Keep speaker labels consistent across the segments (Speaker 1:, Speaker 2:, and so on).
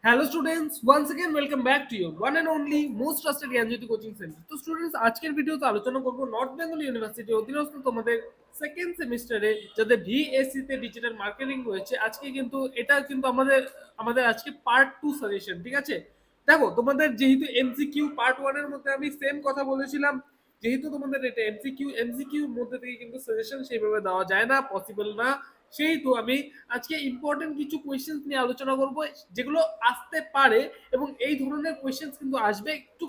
Speaker 1: Hello students, once again welcome back to your one and only most trusted Gyanjyoti coaching centre. তো students আজকের ভিডিওতে আলোচনা করব north Bengal university অধীনস্থ তোমাদের সেকেন্ড সেমিস্টারে যাদের ভিএসসি তে ডিজিটাল মার্কেটিং রয়েছে। আজকে কিন্তু এটা কিন্তু আমাদের আজকে পার্ট 2 সাজেশন, ঠিক আছে? দেখো তোমাদের যেহেতু এমসিকিউ পার্ট 1 এর মধ্যে আমি সেম কথা বলেছিলাম, যেহেতু তোমাদের এটা এমসিকিউ মধ্যে থেকে কিন্তু সাজেশন সেইভাবে দেওয়া যায় না, পসিবল না। সেহেতু আমি আজকে ইম্পর্টেন্ট কিছু কোয়েশ্চেন্স নিয়ে আলোচনা করব যেগুলো আসতে পারে, এবং এই ধরনের কোয়েশ্চেন্স কিন্তু আসবে। একটু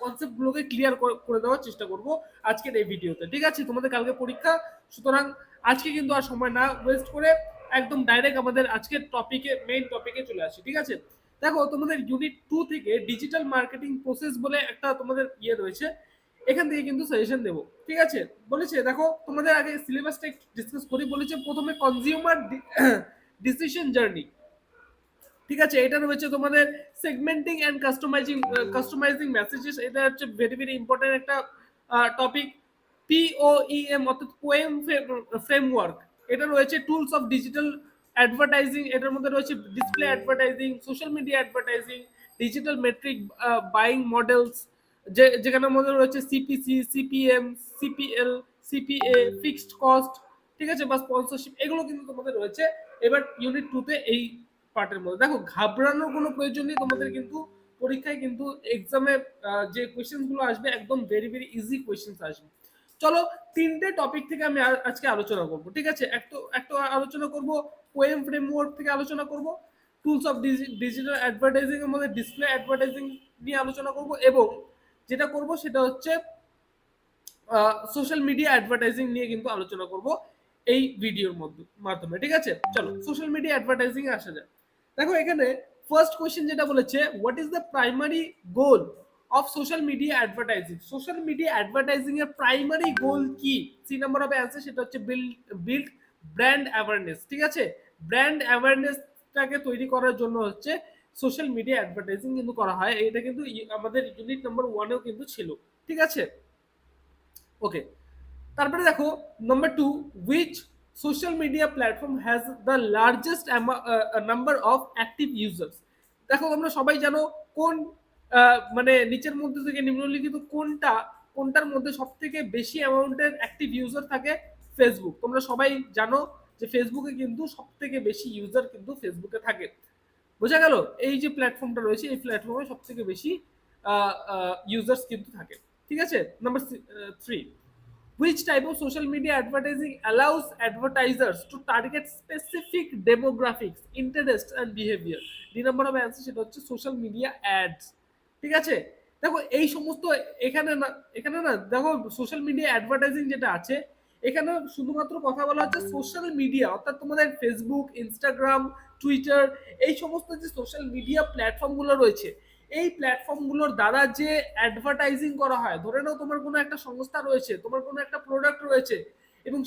Speaker 1: কনসেপ্টগুলোকে ক্লিয়ার করে দেওয়ার চেষ্টা করব আজকের এই ভিডিওতে, ঠিক আছে? তোমাদের কালকে পরীক্ষা, সুতরাং আজকে কিন্তু আর সময় না ওয়েস্ট করে একদম ডাইরেক্ট আমাদের আজকের মেইন টপিকে চলে আসি, ঠিক আছে? দেখো তোমাদের ইউনিট 2 থেকে ডিজিটাল মার্কেটিং প্রসেস বলে একটা তোমাদের রয়েছে, এখান থেকে কিন্তু সাজেশন দেবো, ঠিক আছে? বলেছে দেখো তোমাদের আগে সিলেবাসটা একটু ডিসকাস করি। বলেছে প্রথমে কনজিউমার ডিসিশন জার্নি, ঠিক আছে? এটা রয়েছে তোমাদের সেগমেন্টিং এন্ড কাস্টমাইজিং মেসেজেস, এটা হচ্ছে ভেরি ভেরি ইম্পর্টেন্ট একটা টপিক। পিওইএম অর্থাৎ পোয়েম ফ্রেমওয়ার্ক, এটা রয়েছে টুলস অফ ডিজিটাল অ্যাডভার্টাইজিং, এটার মধ্যে রয়েছে display advertising, social media advertising, digital metric buying models, যেখানের মধ্যে রয়েছে CPC, CPM, CPL, CPA, fixed cost, ঠিক আছে, বা স্পন্সরশিপ, এগুলো কিন্তু তোমাদের রয়েছে এবার ইউনিট 2 তে এই পার্টের মধ্যে। দেখো ঘাবড়ানোর কোনো প্রয়োজন নেই, তোমাদের কিন্তু পরীক্ষায় কিন্তু এক্সামে যে কোয়েশ্চেন গুলো আসবে একদম ভেরি ভেরি ইজি কোয়েশ্চেন আসবে। চলো তিনটে টপিক থেকে আমি আজকে আলোচনা করব, ঠিক আছে? একটু আলোচনা করব পোয়েম ফ্রেমওয়ার্ক থেকে, আলোচনা করব টুলস অফ ডিজিটাল অ্যাডভার্টাইজিং এর মধ্যে ডিসপ্লে অ্যাডভার্টাইজিং নিয়ে আলোচনা করব, এবং যেটা করব সেটা হচ্ছে সোশ্যাল মিডিয়া অ্যাডভার্টাইজিং নিয়ে কিন্তু আলোচনা করব এই ভিডিওর মাধ্যমে, ঠিক আছে? চলো সোশ্যাল মিডিয়া অ্যাডভার্টাইজিং এ আসা যাক। দেখো এখানে ফার্স্ট কোশ্চেন যেটা বলেছে, what is the primary goal of social media advertising? Social media advertising এর প্রাইমারি গোল কি? সি নাম্বার হবে অ্যান্সার, সেটা হচ্ছে বিল্ড ব্র্যান্ড অ্যাওয়ারনেস, ঠিক আছে? ব্র্যান্ড অ্যাওয়ারনেসটাকে তৈরি করার জন্য হচ্ছে সোশ্যাল মিডিয়া অ্যাডভার্টাইজিং কিন্তু করা হয়। এটা কিন্তু আমাদের ইউনিট নাম্বার 1 এও কিন্তু ছিল, ঠিক আছে? ওকে, তারপরে দেখো number 2, which social media platform has the largest number of active users? দেখো তোমরা সবাই জানো কোন মানে নিচের মধ্যে থেকে নিম্নলিখিত কোনটার মধ্যে সব থেকে বেশি অ্যামাউন্টের অ্যাক্টিভ ইউজার থাকে? ফেসবুক। তোমরা সবাই জানো যে ফেসবুকে কিন্তু সব থেকে বেশি ইউজার কিন্তু ফেসবুকে থাকে। বোঝা গেল? এই যে প্ল্যাটফর্মটা রয়েছে এই প্ল্যাটফর্মে সব থেকে বেশি ইউজার্স কিন্তু থাকে, ঠিক আছে? Number 3, which type of social media advertising allows advertisers to target specific demographics, interests and behavior? D number হবে অ্যান্সার, সেটা হচ্ছে সোশ্যাল মিডিয়া অ্যাডস, ঠিক আছে? দেখো এই সমস্ত এখানে না দেখো সোশ্যাল মিডিয়া অ্যাডভার্টাইজিং যেটা আছে, এখানে শুধুমাত্র কথা বলা হচ্ছে সোশ্যাল মিডিয়া, অর্থাৎ তোমাদের ফেসবুক, ইনস্টাগ্রাম, টুইটার, এই সমস্ত যে সোশ্যাল মিডিয়া প্ল্যাটফর্মগুলো রয়েছে, এই প্ল্যাটফর্মগুলোর দ্বারা যে অ্যাডভার্টাইজিং করা হয়, ধরে নাও তোমার কোনো একটা সংস্থা রয়েছে, তোমার কোনো একটা প্রোডাক্ট রয়েছে, এবং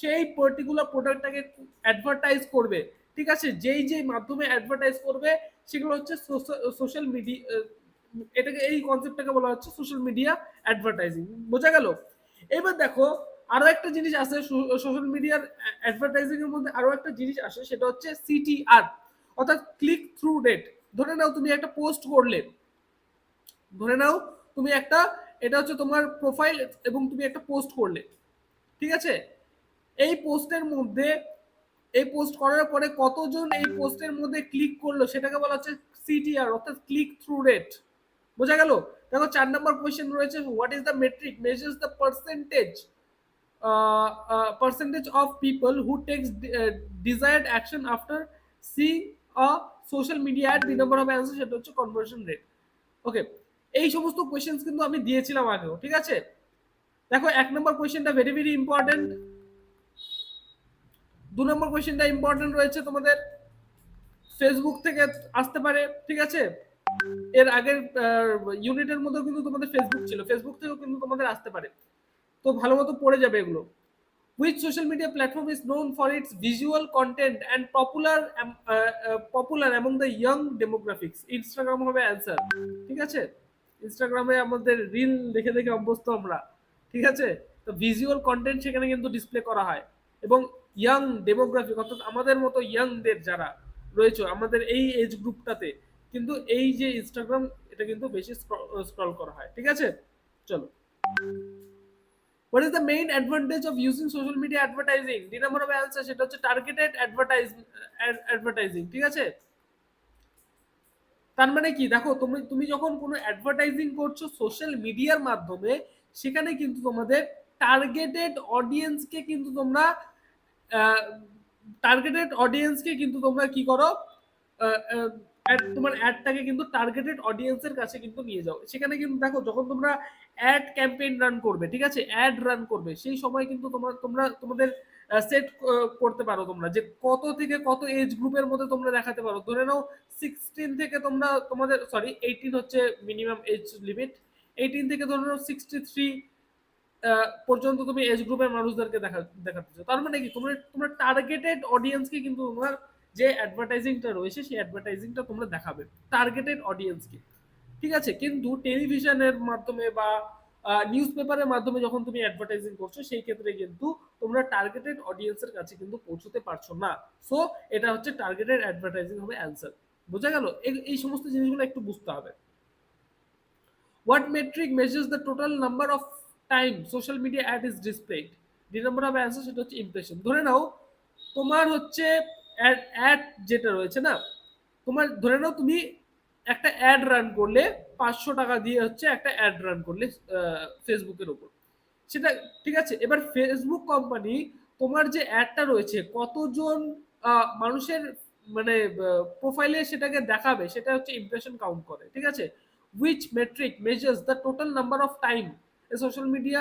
Speaker 1: সেই পার্টিকুলার প্রোডাক্টটাকে অ্যাডভার্টাইজ করবে, ঠিক আছে? যেই মাধ্যমে অ্যাডভার্টাইজ করবে সেগুলো হচ্ছে সোশ্যাল মিডিয়া, এটাকে এই কনসেপ্টটাকে বলা হচ্ছে সোশ্যাল মিডিয়া অ্যাডভার্টাইজিং। বোঝা গেল? এবার দেখো আরো একটা জিনিস আছে সোশ্যাল মিডিয়ার অ্যাডভার্টাইজিং এর মধ্যে, আরো একটা জিনিস আসে, সেটা হচ্ছে সিটিআর, অর্থাৎ ক্লিক থ্রু রেট। ধরে নাও তুমি একটা পোস্ট করলে, ধরে নাও তুমি একটা, এটা হচ্ছে তোমার প্রোফাইল এবং তুমি একটা পোস্ট করলে, ঠিক আছে? এই পোস্টের মধ্যে, এই পোস্ট করার পরে কতজন এই পোস্টের মধ্যে ক্লিক করলো সেটাকে বলা হচ্ছে সিটিআর, অর্থাৎ ক্লিক থ্রু রেট। বোঝা গেল? দেখো 4 নম্বর কোশ্চেন রয়েছে, what is the metric measures the percentage of people who takes desired action after seeing a social media ad? 2 নম্বর হবে অ্যান্সার, সেটা হচ্ছে কনভার্সন রেট। ওকে, এই সমস্ত কোশ্চেন্স কিন্তু আমি দিয়েছিলাম আগেও, ঠিক আছে? দেখো 1 নম্বর কোশ্চেনটা ভেরি ভেরি ইম্পর্টেন্ট, 2 নম্বর কোশ্চেনটা ইম্পর্টেন্ট রয়েছে তোমাদের, ফেসবুক থেকে আসতে পারে, ঠিক আছে? এর আগের ইউনিটের মধ্যেও কিন্তু তোমাদের ফেসবুক ছিল, ফেসবুক থেকেও কিন্তু তোমাদের আসতে পারে, তো ভালো মতো পড়ে যাবে এগুলো। Which social media platform is known for its visual content and popular among the young demographics? Instagram হবে অ্যান্সার, ঠিক আছে? ইনস্টাগ্রামে আমাদের রিল দেখে দেখে অভ্যস্ত আমরা, ঠিক আছে? তো ভিজুয়াল কন্টেন্ট সেখানে কিন্তু ডিসপ্লে করা হয়, এবং ইয়াং ডেমোগ্রাফিক অর্থাৎ আমাদের মতো ইয়াংদের যারা, রয়েছে আমাদের এই এজ গ্রুপটাতে, কিন্তু এই যে ইনস্টাগ্রাম, এটা কিন্তু বেশি স্ক্রল করা হয়। ঠিক আছে, চলো। What is the main advantage of using social media advertising? দুই নম্বর হবে অ্যান্সার, সেটা হচ্ছে টার্গেটেড অ্যাডভার্টাইজিং। ঠিক আছে, তার মানে কি, দেখো তুমি তুমি যখন কোনো অ্যাডভার্টাইজিং করছো সোশ্যাল মিডিয়ার মাধ্যমে, সেখানে কিন্তু তোমাদের টার্গেটেড অডিয়েন্সকে কিন্তু তোমরা কি করো, তোমার অ্যাডটাকে কিন্তু টার্গেটেড অডিয়েন্সের কাছে কিন্তু নিয়ে যাও। সেখানে কিন্তু দেখো, যখন তোমরা অ্যাড ক্যাম্পেইন রান করবে, ঠিক আছে, অ্যাড রান করবে, সেই সময় কিন্তু তোমাদের সেট করতে পারো তোমরা যে কত থেকে কত এজ গ্রুপের মধ্যে তোমরা দেখাতে পারো। ধরে নাও 16 থেকে তোমরা তোমাদের, সরি 18 হচ্ছে মিনিমাম এজ লিমিট, 18 থেকে ধরে নাও 63 পর্যন্ত তুমি এজ গ্রুপের মানুষদেরকে দেখাতে চাও। তার মানে কি, তোমরা টার্গেটেড অডিয়েন্সকে কিন্তু তোমার যে অ্যাডভার্টাইজিংটা রয়েছে সেই অ্যাডভার্টাইজিংটা তোমরা দেখাবে টার্গেটেড অডিয়েন্সকে। ঠিক আছে, কিন্তু টেলিভিশনের মাধ্যমে বা নিউজ পেপারের মাধ্যমে যখন তুমি অ্যাডভার্টাইজিং করছো, সেই ক্ষেত্রে কিন্তু তোমরা টার্গেটেড অডিয়েন্সের কাছে কিন্তু পৌঁছতে পারছো না। সো এটা হচ্ছে টার্গেটেড অ্যাডভার্টাইজিং হবে অ্যান্সার। বোঝা গেল? এই সমস্ত জিনিসগুলো একটু বুঝতে হবে। What metric measures the total number of time social media ad is displayed? দুই নম্বর হবে অ্যান্সার, সেটা হচ্ছে ইমপ্রেশন। ধরে নাও তোমার হচ্ছে অ্যাড যেটা রয়েছে না, তোমার ধরে নাও তুমি একটা অ্যাড রান করলে, 500 টাকা দিয়ে হচ্ছে একটা অ্যাড রান করলে ফেসবুকের উপর, সেটা ঠিক আছে। এবার ফেসবুক কোম্পানি তোমার যে অ্যাডটা রয়েছে কতজন মানুষের মানে প্রোফাইলে সেটাকে দেখাবে, সেটা হচ্ছে ইমপ্রেশন কাউন্ট করে। ঠিক আছে, which metric measures the total number of time a social media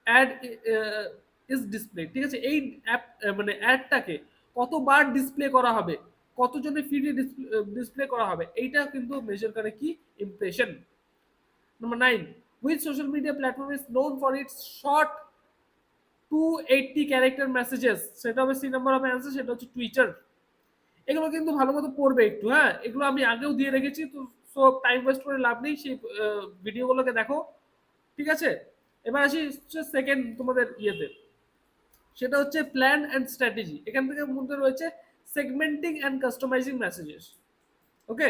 Speaker 1: ad is displayed? ঠিক আছে, এই অ্যাপ মানে অ্যাডটাকে কতবার ডিসপ্লে করা হবে, কতজনের ফিডে ডিসপ্লে করা হবে, এইটা কিন্তু মেজার করে কি, impression. Number 9, which social media platform is known for its short 280 character messages? সেটা হবে সি নাম্বার হবে অ্যান্সার, সেটা হচ্ছে টুইটার। এগুলো কিন্তু ভালো মতো পড়বে একটু, হ্যাঁ, এগুলো আমি আগেও দিয়ে রেখেছি, তো সব টাইম ওয়েস্ট করে লাভ নেই, সেই ভিডিওগুলোকে দেখো। ঠিক আছে, এবার আসি সেকেন্ড তোমাদের ইয়েতে, সেটা হচ্ছে প্ল্যান অ্যান্ড স্ট্র্যাটেজি। এখান থেকে মধ্যে রয়েছে segmenting and customizing messages. Okay,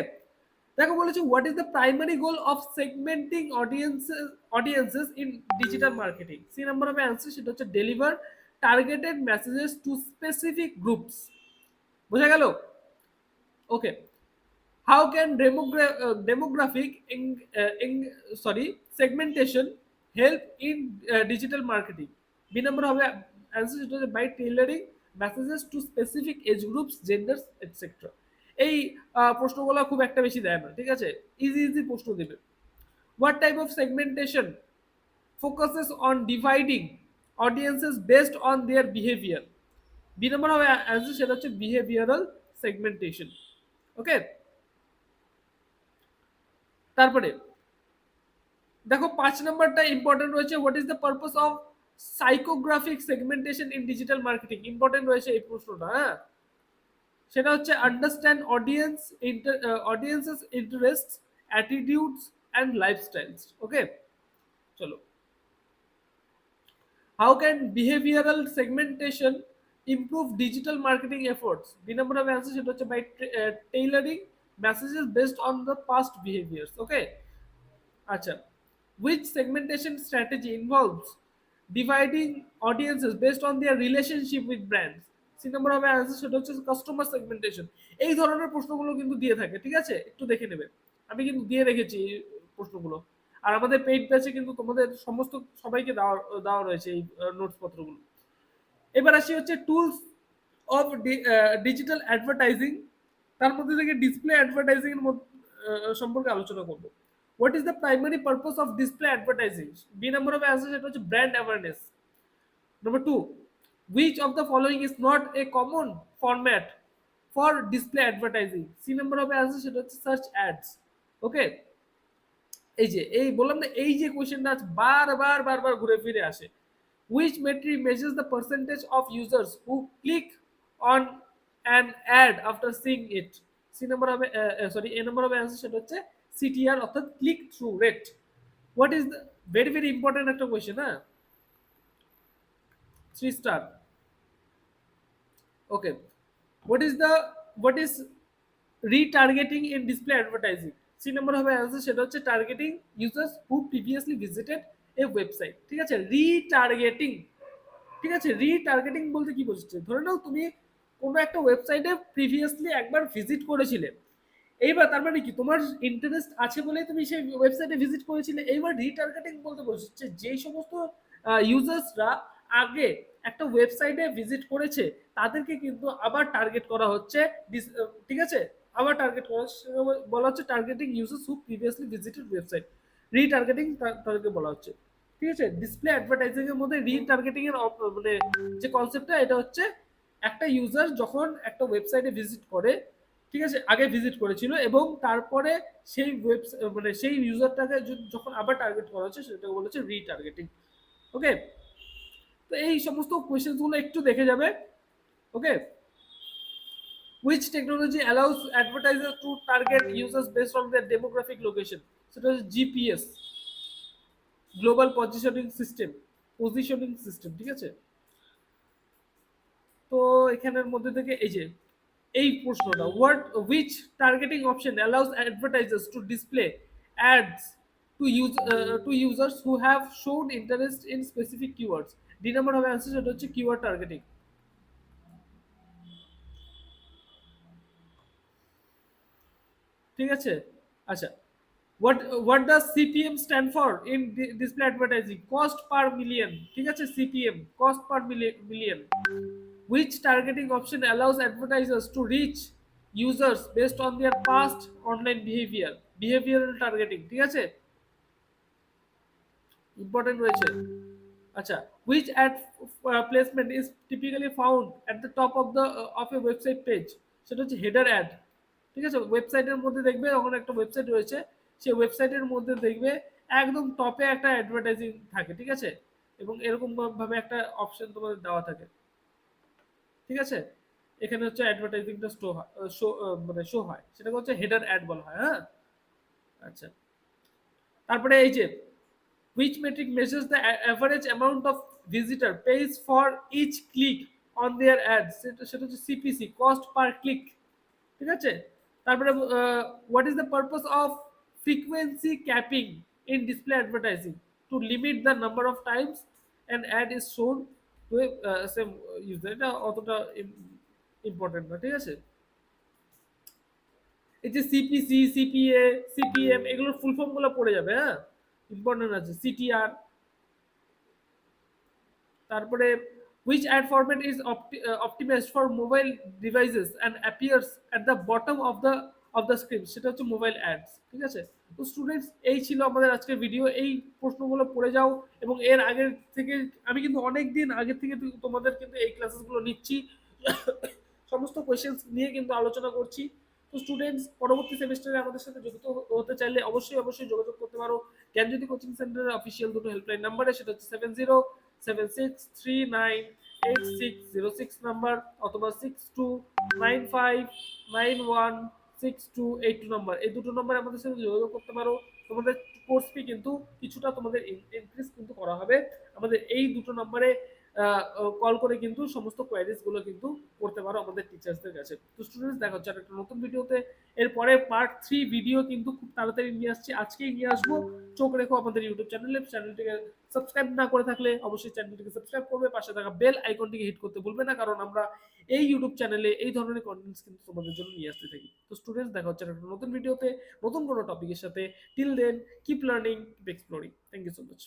Speaker 1: দেখো বলেছে what is the primary goal of segmenting audiences in digital marketing? C number হবে অ্যান্সার, সেটা হচ্ছে deliver targeted messages to specific groups. বোঝা গেল? ওকে, how can demographic segmentation help in digital marketing? B number হবে answer, সেটা হচ্ছে by tailoring messages to specific age groups, genders, etc. এই প্রশ্নগুলো খুব একটা বেশি দেয় না। ঠিক আছে, ইজি প্রশ্ন দেবে। What type of segmentation focuses on dividing audiences based on their behavior? B নম্বর হবে অ্যান্সার, সেটা হচ্ছে বিহেভিয়ারাল সেগমেন্টেশন। ওকে, তারপরে দেখো 5 নাম্বারটা ইম্পর্টেন্ট রয়েছে, what is the purpose of psychographic segmentation in digital marketing? Important রয়েছে এই প্রশ্নটা, হ্যাঁ, সেটা হচ্ছে understand audiences interests, attitudes and lifestyles. Okay, চলো। How can behavioral segmentation improve digital marketing efforts? B নম্বর হবে অ্যান্সার, সেটা হচ্ছে by tailoring messages based on the past behaviours. Okay, আচ্ছা, which segmentation strategy involves dividing audiences based on their relationship with brands? C নম্বর হবে answer, সেটা হচ্ছে customer segmentation. এই ধরনের প্রশ্নগুলো কিন্তু দিয়ে থাকে। ঠিক আছে, একটু দেখে নেবে, আমি কিন্তু দিয়ে রেখেছি এই প্রশ্নগুলো। আর আমাদের পেইড ব্যাচে কিন্তু তোমাদের সমস্ত সবাইকে দেওয়া দেওয়া রয়েছে এই নোটস পত্রগুলো। এবার আসি হচ্ছে টুলস অফ ডিজিটাল অ্যাডভার্টাইজিং, তার মধ্যে থেকে ডিসপ্লে অ্যাডভার্টাইজিং এর সম্পর্কে আলোচনা করব। What is the primary purpose of display advertising? B number of answer, সেটা হচ্ছে brand awareness. Number 2, which of the following is not a common format for display advertising? C number of answer, সেটা হচ্ছে search ads. ওকে, এই বললাম না, এই যে কোশ্চেনটা বারবার ঘুরে ফিরে আসে। Which metric measures the percentage of users who click on an ad after seeing it? C number হবে এ নাম্বার হবে অ্যান্সার, সেটা হচ্ছে সিটিআর, অর্থাৎ click through rate. What is the, very important একটা কোয়েশ্চেন, হ্যাঁ, 3 star. Okay, what is retargeting in display advertising. C number হবে answer, সেটা হচ্ছে targeting users who previously visited a website. ঠিক আছে, রিটার্গেটিং। ঠিক আছে, রিটার্গেটিং বলতে কি বোঝাচ্ছে, ধরে নাও তুমি কোনো একটা ওয়েবসাইটে প্রিভিয়াসলি একবার ভিজিট করেছিলে, এইবার তার মানে কি তোমার ইন্টারেস্ট আছে বলেই তুমি সেই ওয়েবসাইটে ভিজিট করেছিলে। এইবার রিটার্গেটিং বলতে বোঝাচ্ছে যেই সমস্ত ইউজার্সরা আগে একটা ওয়েবসাইটে ভিজিট করেছে তাদেরকে কিন্তু আবার টার্গেট করা হচ্ছে। ঠিক আছে, আবার টার্গেট করা হচ্ছে, বলা হচ্ছে targeting users who previously visited website. Retargeting তাদেরকে বলা হচ্ছে। ঠিক আছে, ডিসপ্লে অ্যাডভার্টাইজিং এর মধ্যে রিটার্গেটিং এর মানে যে কনসেপ্টটা, এটা হচ্ছে একটা ইউজার যখন একটা ওয়েবসাইটে ভিজিট করে, ঠিক আছে, আগে ভিজিট করেছিল এবং তারপরে সেই মানে সেই ইউজারটাকে যখন আবার টার্গেট করা হচ্ছে সেটাকে বলা হচ্ছে রিটার্গেটিং। ওকে, তো এই সমস্ত কোয়েশ্চেন গুলো একটু দেখে যাবে। ওকে, which technology allows advertisers to target users based on their demographic location? সেটা হচ্ছে জিপিএস, গ্লোবাল পজিশনিং সিস্টেম। ঠিক আছে, তো এখানের মধ্যে থেকে এই যে এই প্রশ্নটা, which targeting option allows advertisers to display ads to users who have shown interest in specific keywords? D number হবে आंसर, সেটা হচ্ছে কিওয়ার্ড টার্গেটিং। ঠিক আছে, আচ্ছা, what does CPM stand for in display advertising? Cost per million। ঠিক আছে, CPM, cost per million। Which targeting option allows advertisers to reach users based on their past online behavior? Behavioral targeting। ঠিক আছে, important রয়েছে। আচ্ছা, which ad placement is typically found at the top of a website page? সেটা হচ্ছে header add. ঠিক আছে, ওয়েবসাইটের মধ্যে দেখবে যখন একটা ওয়েবসাইট রয়েছে সেই ওয়েবসাইটের মধ্যে দেখবে একদম টপে একটা অ্যাডভার্টাইজিং থাকে। ঠিক আছে, এবং এরকম ভাবে একটা অপশন তোমাদের দেওয়া থাকে। ঠিক আছে, এখানে হচ্ছে অ্যাডভার্টাইজিংটা মানে শো হয়, সেটাকে হচ্ছে হেডার অ্যাড বলা হয়। হ্যাঁ, আচ্ছা, তারপরে এই যে which metric measures the average amount of visitor pays for each click on their ads? সেটা হচ্ছে সিপিসি, কস্ট পার ক্লিক। ঠিক আছে, তারপরে what is the purpose of frequency capping in display advertising? To limit the number of times an ad is shown to a same user। এটা অতটা important না। ঠিক আছে, এই যে সিপিসি, সিপিএ, সিপিএম এগুলোর ফুল ফর্ম গুলো পড়ে যাবে। হ্যাঁ, ইম্পর্টেন্ট আছে, সিটিআর। তারপরে which ad format is optimized for mobile devices and appears at the bottom of the screen? সেটা হচ্ছে মোবাইল অ্যাডস। ঠিক আছে, তো স্টুডেন্টস এই ছিল আমাদের আজকের ভিডিও। এই প্রশ্নগুলো পড়ে যাও এবং এর আগের থেকে আমি কিন্তু অনেক দিন আগে থেকে তোমাদের কিন্তু এই ক্লাসেসগুলো নিচ্ছি, সমস্ত কোয়েশ্চেন্স নিয়ে কিন্তু আলোচনা করছি। তো স্টুডেন্টস পরবর্তী সেমিস্টারে আমাদের সাথে যুক্ত হতে চাইলে অবশ্যই যোগাযোগ করতে পারো জ্ঞানজ্যোতি কোচিং সেন্টারের অফিসিয়াল দুটো হেল্পলাইন নাম্বারে, সেটা হচ্ছে 7076398606 নাম্বার অথবা 6295916282 নাম্বার। এই দুটো নাম্বারে আমাদের সাথে যোগাযোগ করতে পারো। তোমাদের কোর্স ফি কিন্তু কিছুটা তোমাদের ইনক্রিজ কিন্তু করা হবে। আমাদের এই দুটো নাম্বারে কল করে কিন্তু সমস্ত কোয়ারিজ গুলো কিন্তু করতে পারো আমাদের টিচার্সদের কাছে। তো স্টুডেন্টস, দেখা হচ্ছে একটা নতুন ভিডিওতে। এরপরে পার্ট 3 ভিডিও কিন্তু খুব তাড়াতাড়ি নিয়ে আসছি, আজকেই নিয়ে আসবো। চোখ রেখো আমাদের ইউটিউব চ্যানেলটিকে সাবস্ক্রাইব না করে থাকলে অবশ্যই চ্যানেলটিকে সাবস্ক্রাইব করবে, পাশে থাকা বেল আইকনটিকে হিট করতে ভুলবে না, কারণ আমরা এই ইউটিউব চ্যানেলে এই ধরনের কন্টেন্টস কিন্তু তোমাদের জন্য নিয়ে আসতে থাকি। তো স্টুডেন্টস, দেখা হচ্ছে একটা নতুন ভিডিওতে নতুন কোনো টপিকের সাথে। Till then, keep learning, keep exploring. Thank you so much.